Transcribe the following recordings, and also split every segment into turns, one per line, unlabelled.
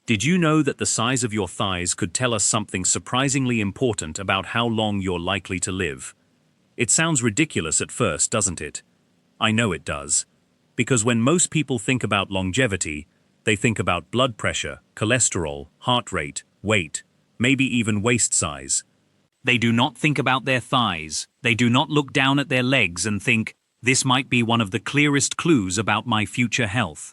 Did you know that the size of your thighs could tell us something surprisingly important about how long you're likely to live? It sounds ridiculous at first, doesn't it? I know it does. Because when most people think about longevity, they think about blood pressure, cholesterol, heart rate, weight, maybe even waist size. They do not think about their thighs. They do not look down at their legs and think, this might be one of the clearest clues about my future health.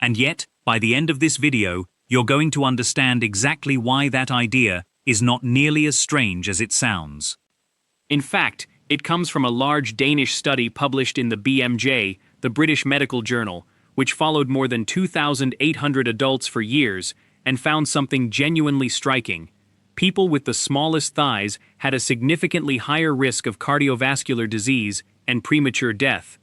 And yet, by the end of this video, you're going to understand exactly why that idea is not nearly as strange as it sounds.
In fact, it comes from a large Danish study published in the BMJ, the British Medical Journal, which followed more than 2,800 adults for years and found something genuinely striking. People with the smallest thighs had a significantly higher risk of cardiovascular disease and premature death.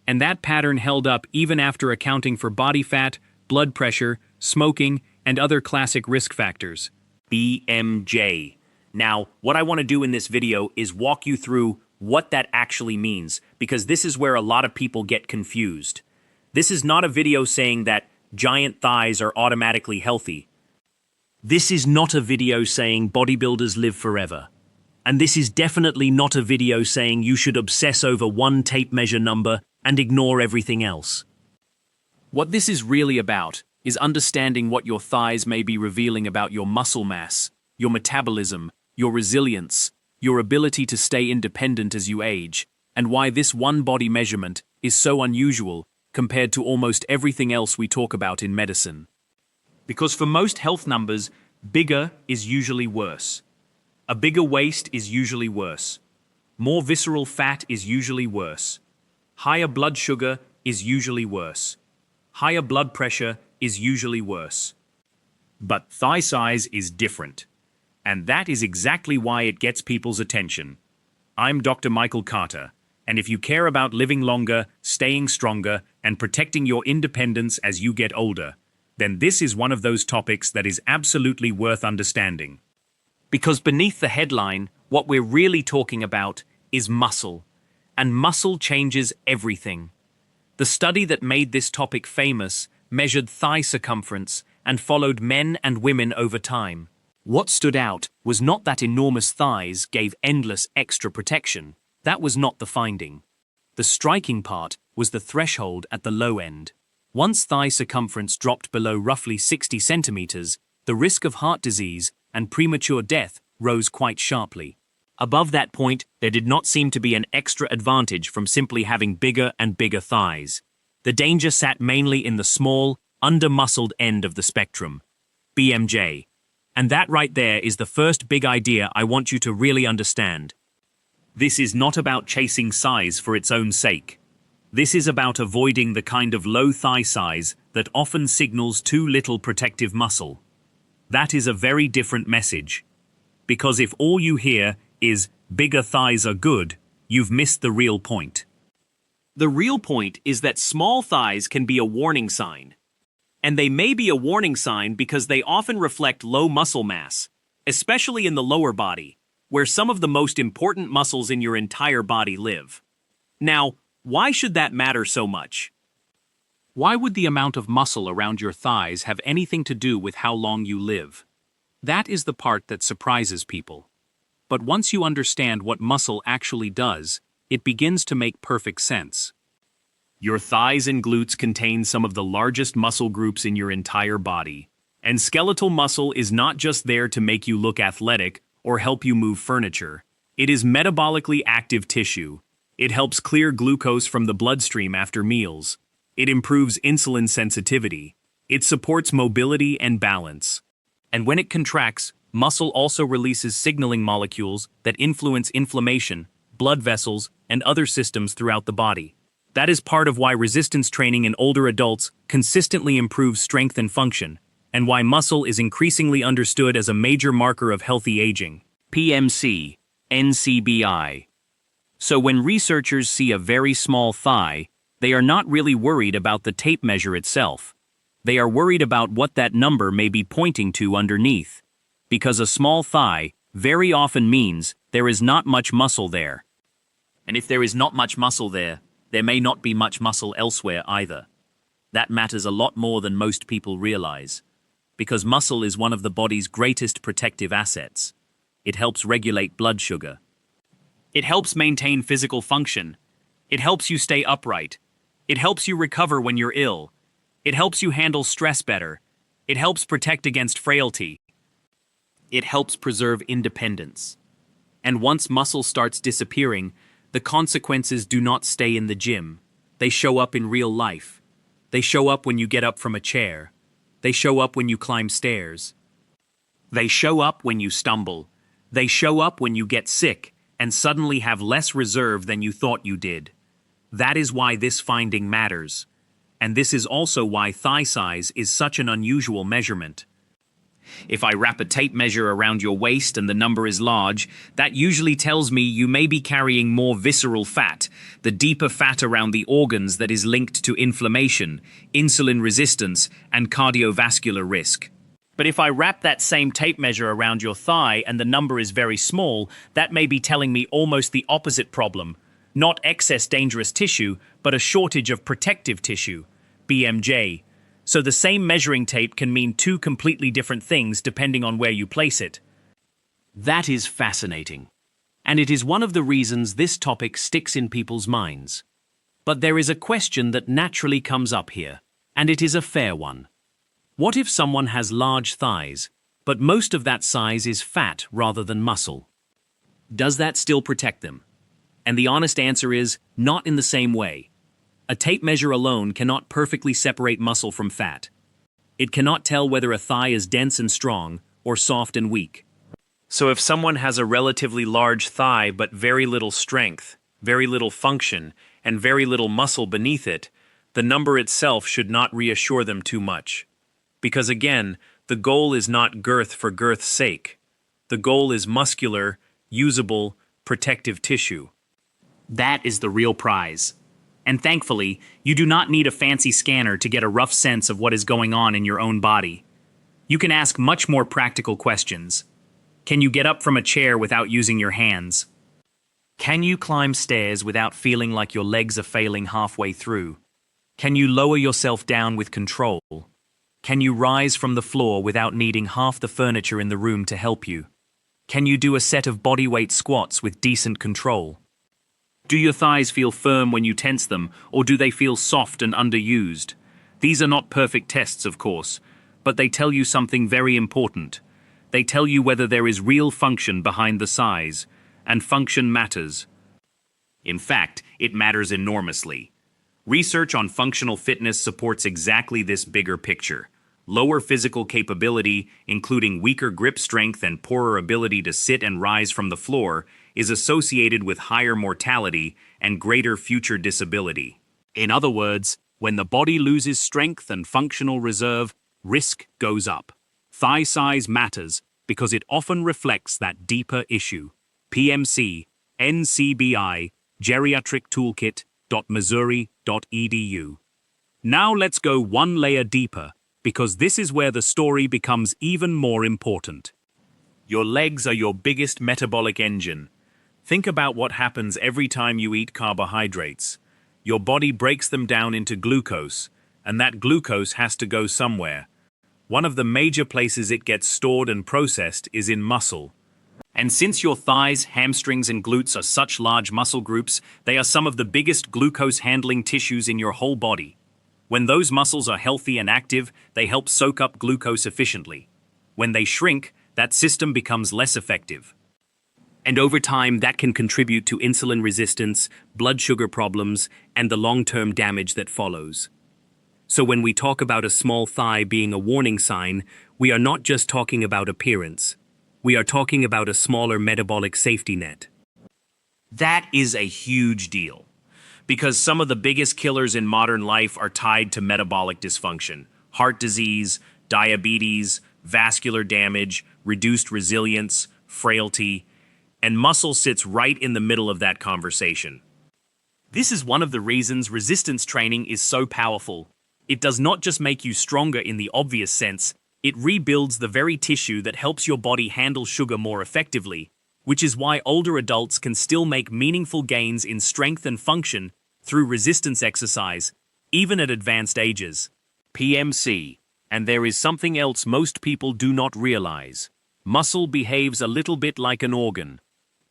And that pattern held up even after accounting for body fat, blood pressure, smoking, and other classic risk factors.
BMJ. Now, what I want to do in this video is walk you through what that actually means, because this is where a lot of people get confused. This is not a video saying that giant thighs are automatically healthy. This is not a video saying bodybuilders live forever. And this is definitely not a video saying you should obsess over one tape measure number and ignore everything else.
What this is really about is understanding what your thighs may be revealing about your muscle mass, your metabolism, your resilience, your ability to stay independent as you age, and why this one body measurement is so unusual compared to almost everything else we talk about in medicine. Because for most health numbers, bigger is usually worse. A bigger waist is usually worse. More visceral fat is usually worse. Higher blood sugar is usually worse. Higher blood pressure is usually worse. But thigh size is different. And that is exactly why it gets people's attention. I'm Dr. Michael Carter, and if you care about living longer, staying stronger, and protecting your independence as you get older, then this is one of those topics that is absolutely worth understanding. Because beneath the headline, what we're really talking about is muscle. And muscle changes everything. The study that made this topic famous measured thigh circumference and followed men and women over time. What stood out was not that enormous thighs gave endless extra protection. That was not the finding. The striking part was the threshold at the low end. Once thigh circumference dropped below roughly 60 centimeters, the risk of heart disease and premature death rose quite sharply. Above that point, there did not seem to be an extra advantage from simply having bigger and bigger thighs. The danger sat mainly in the small, under-muscled end of the spectrum, BMJ. And that right there is the first big idea I want you to really understand. This is not about chasing size for its own sake. This is about avoiding the kind of low thigh size that often signals too little protective muscle. That is a very different message. Because if all you hear is bigger thighs are good, you've missed the real point. The real point is that small thighs can be a warning sign. And they may be a warning sign because they often reflect low muscle mass, especially in the lower body, where some of the most important muscles in your entire body live. Now, why should that matter so much? Why would the amount of muscle around your thighs have anything to do with how long you live? That is the part that surprises people. But once you understand what muscle actually does, it begins to make perfect sense. Your thighs and glutes contain some of the largest muscle groups in your entire body. And skeletal muscle is not just there to make you look athletic or help you move furniture. It is metabolically active tissue. It helps clear glucose from the bloodstream after meals. It improves insulin sensitivity. It supports mobility and balance. And when it contracts, muscle also releases signaling molecules that influence inflammation, blood vessels, and other systems throughout the body. That is part of why resistance training in older adults consistently improves strength and function, and why muscle is increasingly understood as a major marker of healthy aging. PMC, NCBI. So when researchers see a very small thigh, they are not really worried about the tape measure itself. They are worried about what that number may be pointing to underneath. Because a small thigh very often means there is not much muscle there. And if there is not much muscle there may not be much muscle elsewhere either. That matters a lot more than most people realize. because muscle is one of the body's greatest protective assets. It helps regulate blood sugar. It helps maintain physical function. It helps you stay upright. It helps you recover when you're ill. It helps you handle stress better. It helps protect against frailty. It helps preserve independence. And once muscle starts disappearing, the consequences do not stay in the gym. They show up in real life. They show up when you get up from a chair. They show up when you climb stairs. They show up when you stumble. They show up when you get sick and suddenly have less reserve than you thought you did. That is why this finding matters. And this is also why thigh size is such an unusual measurement. If I wrap a tape measure around your waist and the number is large, that usually tells me you may be carrying more visceral fat, the deeper fat around the organs that is linked to inflammation, insulin resistance, and cardiovascular risk. But if I wrap that same tape measure around your thigh and the number is very small, that may be telling me almost the opposite problem. Not excess dangerous tissue, but a shortage of protective tissue, BMJ. So the same measuring tape can mean two completely different things depending on where you place it. That is fascinating. And it is one of the reasons this topic sticks in people's minds. But there is a question that naturally comes up here, and it is a fair one. What if someone has large thighs, but most of that size is fat rather than muscle? Does that still protect them? And the honest answer is, not in the same way. A tape measure alone cannot perfectly separate muscle from fat. It cannot tell whether a thigh is dense and strong or soft and weak. So if someone has a relatively large thigh but very little strength, very little function, and very little muscle beneath it, the number itself should not reassure them too much. Because again, the goal is not girth for girth's sake. The goal is muscular, usable, protective tissue. That is the real prize. And thankfully, you do not need a fancy scanner to get a rough sense of what is going on in your own body. You can ask much more practical questions. Can you get up from a chair without using your hands? Can you climb stairs without feeling like your legs are failing halfway through? Can you lower yourself down with control? Can you rise from the floor without needing half the furniture in the room to help you? Can you do a set of bodyweight squats with decent control? Do your thighs feel firm when you tense them, or do they feel soft and underused? These are not perfect tests, of course, but they tell you something very important. They tell you whether there is real function behind the size, and function matters. In fact, it matters enormously. Research on functional fitness supports exactly this bigger picture. Lower physical capability, including weaker grip strength and poorer ability to sit and rise from the floor, is associated with higher mortality and greater future disability. In other words, when the body loses strength and functional reserve, risk goes up. Thigh size matters because it often reflects that deeper issue. PMC, NCBI, Geriatric Toolkit.missouri.edu. Now let's go one layer deeper, because this is where the story becomes even more important. Your legs are your biggest metabolic engine. Think about what happens every time you eat carbohydrates. Your body breaks them down into glucose, and that glucose has to go somewhere. One of the major places it gets stored and processed is in muscle. And since your thighs, hamstrings, and glutes are such large muscle groups, they are some of the biggest glucose-handling tissues in your whole body. When those muscles are healthy and active, they help soak up glucose efficiently. When they shrink, that system becomes less effective. And over time, that can contribute to insulin resistance, blood sugar problems, and the long-term damage that follows. So when we talk about a small thigh being a warning sign, we are not just talking about appearance. We are talking about a smaller metabolic safety net. That is a huge deal, because some of the biggest killers in modern life are tied to metabolic dysfunction: heart disease, diabetes, vascular damage, reduced resilience, frailty, and muscle sits right in the middle of that conversation. This is one of the reasons resistance training is so powerful. It does not just make you stronger in the obvious sense, it rebuilds the very tissue that helps your body handle sugar more effectively, which is why older adults can still make meaningful gains in strength and function through resistance exercise, even at advanced ages. PMC, And there is something else most people do not realize. Muscle behaves a little bit like an organ.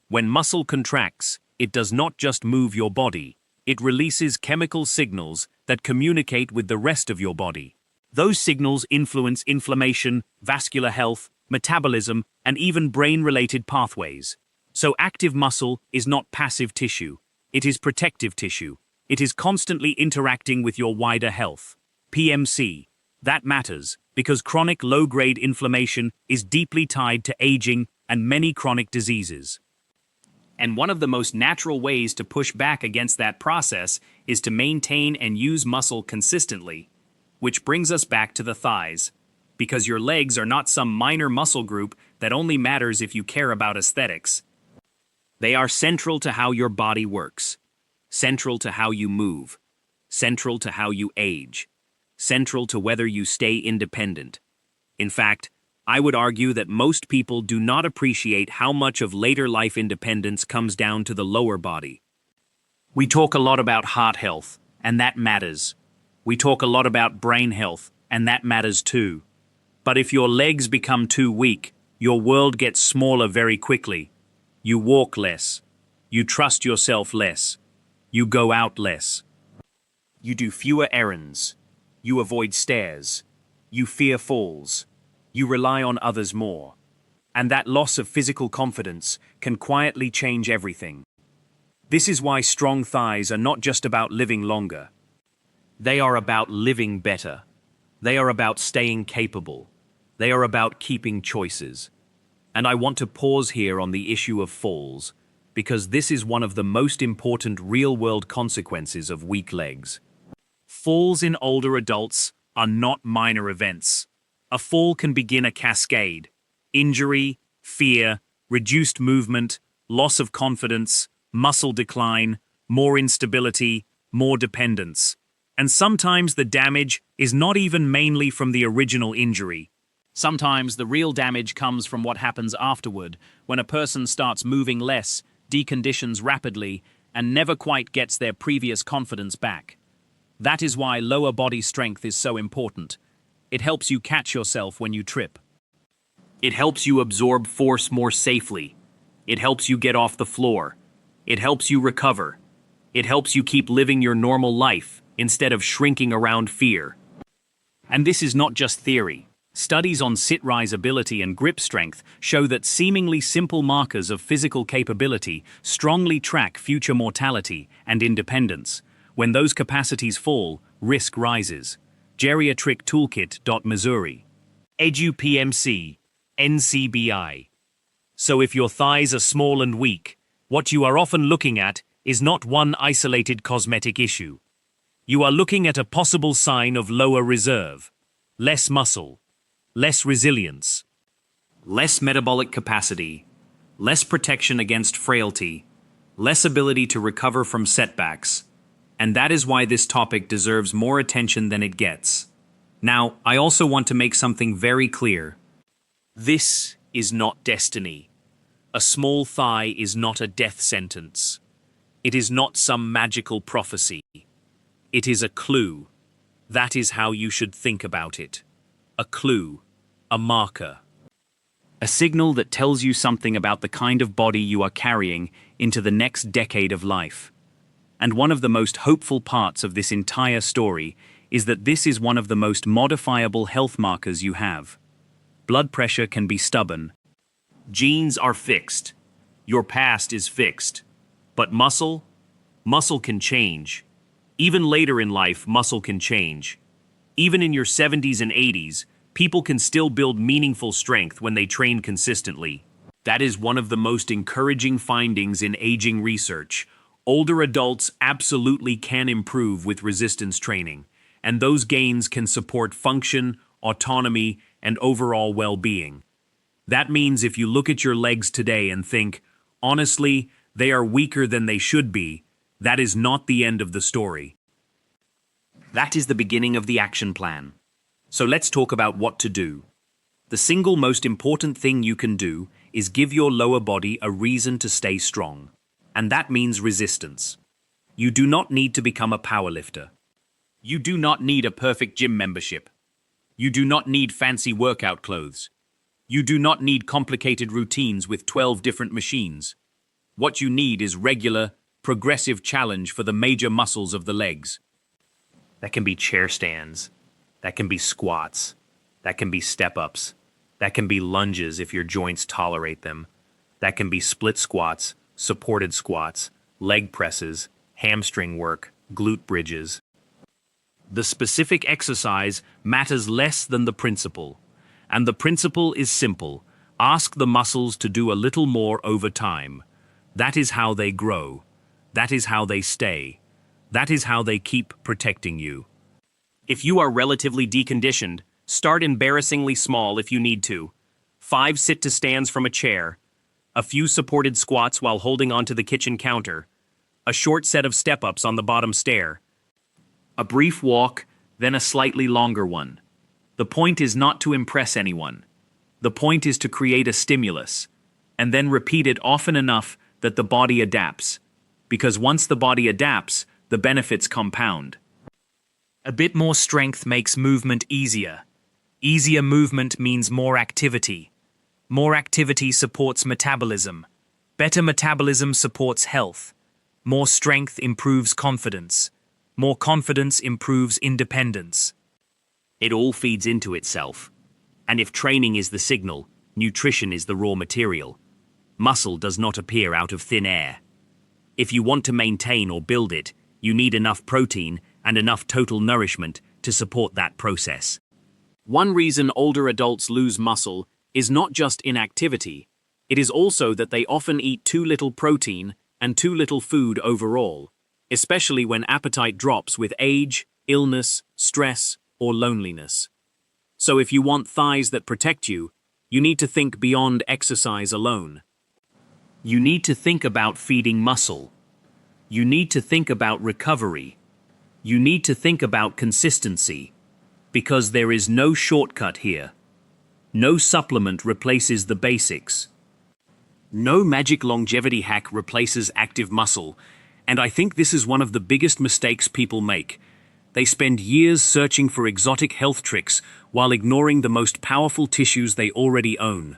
When muscle contracts, it does not just move your body, it releases chemical signals that communicate with the rest of your body. Those signals influence inflammation, vascular health, metabolism, and even brain-related pathways. So active muscle is not passive tissue. It is protective tissue. It is constantly interacting with your wider health. PMC. That matters because chronic low-grade inflammation is deeply tied to aging and many chronic diseases. And one of the most natural ways to push back against that process is to maintain and use muscle consistently. Which brings us back to the thighs. Because your legs are not some minor muscle group that only matters if you care about aesthetics. They are central to how your body works, central to how you move, central to how you age, central to whether you stay independent. In fact, I would argue that most people do not appreciate how much of later life independence comes down to the lower body. We talk a lot about heart health, and that matters. We talk a lot about brain health, and that matters too. But if your legs become too weak, your world gets smaller very quickly. You walk less. You trust yourself less. You go out less. You do fewer errands. You avoid stairs. You fear falls. You rely on others more. And that loss of physical confidence can quietly change everything. This is why strong thighs are not just about living longer. They are about living better. They are about staying capable. They are about keeping choices. And I want to pause here on the issue of falls, because this is one of the most important real-world consequences of weak legs. Falls in older adults are not minor events. A fall can begin a cascade: injury, fear, reduced movement, loss of confidence, muscle decline, more instability, more dependence. And sometimes the damage is not even mainly from the original injury. Sometimes the real damage comes from what happens afterward, when a person starts moving less, deconditions rapidly, and never quite gets their previous confidence back. That is why lower body strength is so important. It helps you catch yourself when you trip. It helps you absorb force more safely. It helps you get off the floor. It helps you recover. It helps you keep living your normal life instead of shrinking around fear. And this is not just theory. Studies on sit-rise ability and grip strength show that seemingly simple markers of physical capability strongly track future mortality and independence. When those capacities fall, risk rises. Geriatric Toolkit. Missouri. EduPMC. NCBI. So if your thighs are small and weak, what you are often looking at is not one isolated cosmetic issue. You are looking at a possible sign of lower reserve, less muscle, less resilience, less metabolic capacity, less protection against frailty, less ability to recover from setbacks. And that is why this topic deserves more attention than it gets. Now, I also want to make something very clear. This is not destiny. A small thigh is not a death sentence. It is not some magical prophecy. It is a clue. That is how you should think about it. A clue, a marker. A signal that tells you something about the kind of body you are carrying into the next decade of life. And one of the most hopeful parts of this entire story is that this is one of the most modifiable health markers you have. Blood pressure can be stubborn. Genes are fixed. Your past is fixed. But muscle? Muscle can change. Even later in life, muscle can change. Even in your 70s and 80s, people can still build meaningful strength when they train consistently. That is one of the most encouraging findings in aging research. Older adults absolutely can improve with resistance training, and those gains can support function, autonomy, and overall well-being. That means if you look at your legs today and think, honestly, they are weaker than they should be, that is not the end of the story. That is the beginning of the action plan. So let's talk about what to do. The single most important thing you can do is give your lower body a reason to stay strong. And that means resistance. You do not need to become a powerlifter. You do not need a perfect gym membership. You do not need fancy workout clothes. You do not need complicated routines with 12 different machines. What you need is regular, progressive challenge for the major muscles of the legs. That can be chair stands. That can be squats. That can be step-ups. That can be lunges if your joints tolerate them. That can be split squats, supported squats, leg presses, hamstring work, glute bridges. The specific exercise matters less than the principle. And the principle is simple. Ask the muscles to do a little more over time. That is how they grow. That is how they stay. That is how they keep protecting you. If you are relatively deconditioned, start embarrassingly small if you need to. 5 sit-to-stands from a chair. A few supported squats while holding onto the kitchen counter. A short set of step-ups on the bottom stair. A brief walk, then a slightly longer one. The point is not to impress anyone. The point is to create a stimulus, and then repeat it often enough that the body adapts. Because once the body adapts, the benefits compound. A bit more strength makes movement easier. Easier movement means more activity. More activity supports metabolism. Better metabolism supports health. More strength improves confidence. More confidence improves independence. It all feeds into itself. And if training is the signal, nutrition is the raw material. Muscle does not appear out of thin air. If you want to maintain or build it, you need enough protein and enough total nourishment to support that process. One reason older adults lose muscle is not just inactivity. It is also that they often eat too little protein and too little food overall, especially when appetite drops with age, illness, stress, or loneliness. So if you want thighs that protect you, you need to think beyond exercise alone. You need to think about feeding muscle. You need to think about recovery. You need to think about consistency. Because there is no shortcut here. No supplement replaces the basics. No magic longevity hack replaces active muscle, and I think this is one of the biggest mistakes people make. They spend years searching for exotic health tricks while ignoring the most powerful tissues they already own.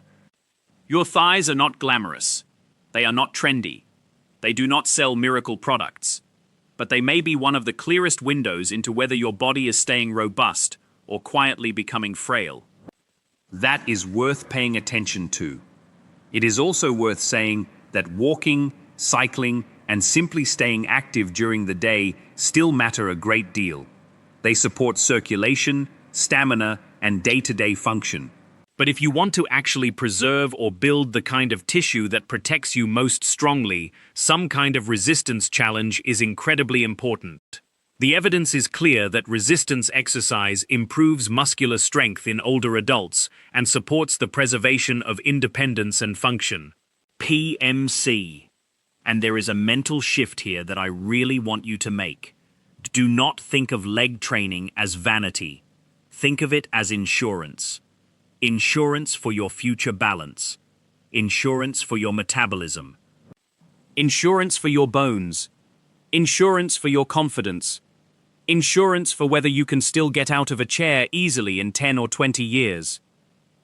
Your thighs are not glamorous. They are not trendy. They do not sell miracle products. But they may be one of the clearest windows into whether your body is staying robust or quietly becoming frail. That is worth paying attention to. It is also worth saying that walking, cycling, and simply staying active during the day still matter a great deal. They support circulation, stamina, and day-to-day function. But if you want to actually preserve or build the kind of tissue that protects you most strongly, some kind of resistance challenge is incredibly important. The evidence is clear that resistance exercise improves muscular strength in older adults and supports the preservation of independence and function. PMC. And there is a mental shift here that I really want you to make. Do not think of leg training as vanity. Think of it as insurance. Insurance for your future balance. Insurance for your metabolism. Insurance for your bones. Insurance for your confidence. Insurance for whether you can still get out of a chair easily in 10 or 20 years.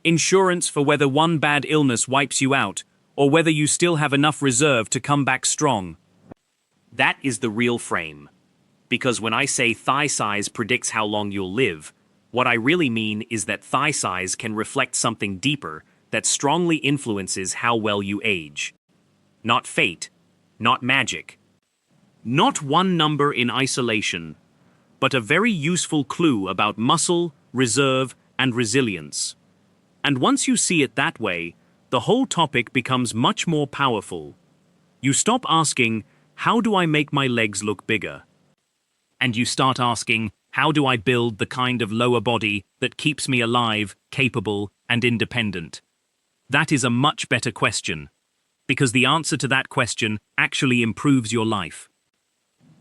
Insurance for whether one bad illness wipes you out, or whether you still have enough reserve to come back strong. That is the real frame. Because when I say thigh size predicts how long you'll live, what I really mean is that thigh size can reflect something deeper that strongly influences how well you age. Not fate, not magic. Not one number in isolation, but a very useful clue about muscle, reserve, and resilience. And once you see it that way, the whole topic becomes much more powerful. You stop asking, how do I make my legs look bigger? And you start asking, how do I build the kind of lower body that keeps me alive, capable, and independent? That is a much better question, because the answer to that question actually improves your life.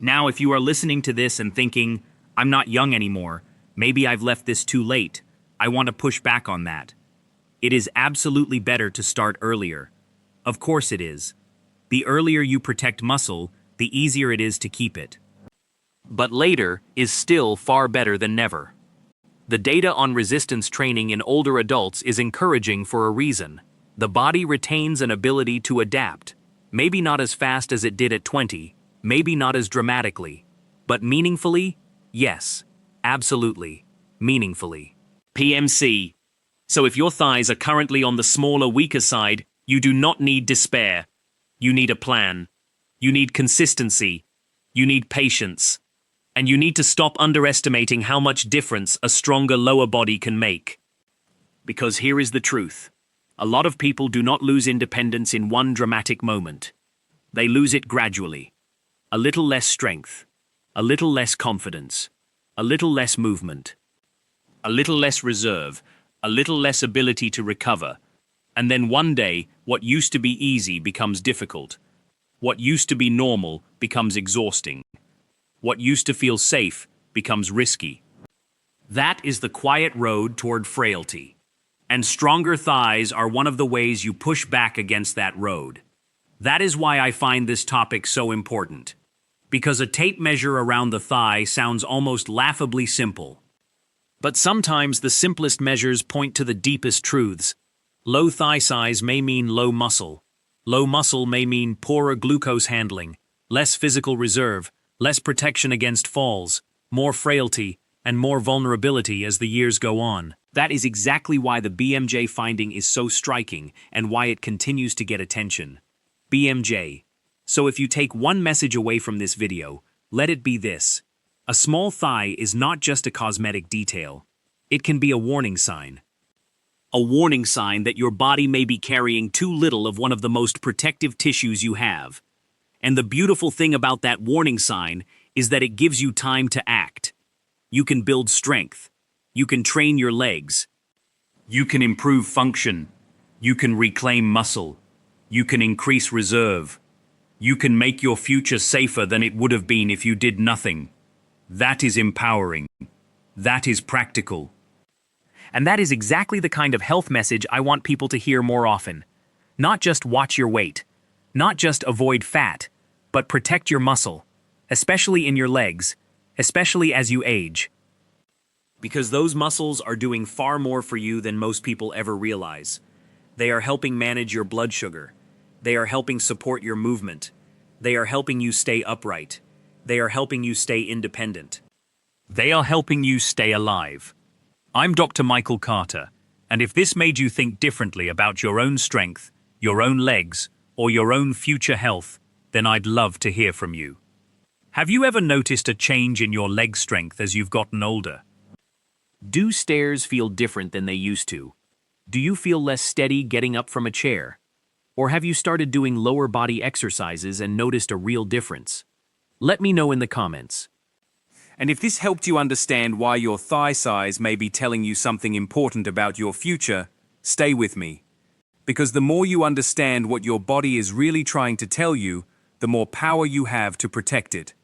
Now, if you are listening to this and thinking, I'm not young anymore, maybe I've left this too late, I want to push back on that. It is absolutely better to start earlier. Of course it is. The earlier you protect muscle, the easier it is to keep it. But later is still far better than never. The data on resistance training in older adults is encouraging for a reason. The body retains an ability to adapt. Maybe not as fast as it did at 20, maybe not as dramatically, but meaningfully, yes, absolutely, meaningfully. PMC. So if your thighs are currently on the smaller, weaker side, you do not need despair. You need a plan. You need consistency. You need patience. And you need to stop underestimating how much difference a stronger lower body can make. Because here is the truth. A lot of people do not lose independence in one dramatic moment. They lose it gradually. A little less strength, a little less confidence, a little less movement, a little less reserve, a little less ability to recover. And then one day, what used to be easy becomes difficult. What used to be normal becomes exhausting. What used to feel safe becomes risky. That is the quiet road toward frailty. And stronger thighs are one of the ways you push back against that road. That is why I find this topic so important. Because a tape measure around the thigh sounds almost laughably simple. But sometimes the simplest measures point to the deepest truths. Low thigh size may mean low muscle. Low muscle may mean poorer glucose handling, less physical reserve, less protection against falls, more frailty, and more vulnerability as the years go on. That is exactly why the BMJ finding is so striking and why it continues to get attention. BMJ. So if you take one message away from this video, let it be this. A small thigh is not just a cosmetic detail. It can be a warning sign. A warning sign that your body may be carrying too little of one of the most protective tissues you have. And the beautiful thing about that warning sign is that it gives you time to act. You can build strength. You can train your legs. You can improve function. You can reclaim muscle. You can increase reserve. You can make your future safer than it would have been if you did nothing. That is empowering. That is practical. And that is exactly the kind of health message I want people to hear more often. Not just watch your weight. Not just avoid fat, but protect your muscle, especially in your legs, especially as you age. Because those muscles are doing far more for you than most people ever realize. They are helping manage your blood sugar. They are helping support your movement. They are helping you stay upright. They are helping you stay independent. They are helping you stay alive. I'm Dr. Michael Carter, and if this made you think differently about your own strength, your own legs, or your own future health, then I'd love to hear from you. Have you ever noticed a change in your leg strength as you've gotten older? Do stairs feel different than they used to? Do you feel less steady getting up from a chair? Or have you started doing lower body exercises and noticed a real difference? Let me know in the comments.
And if this helped you understand why your thigh size may be telling you something important about your future, stay with me. Because the more you understand what your body is really trying to tell you, the more power you have to protect it.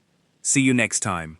See you next time.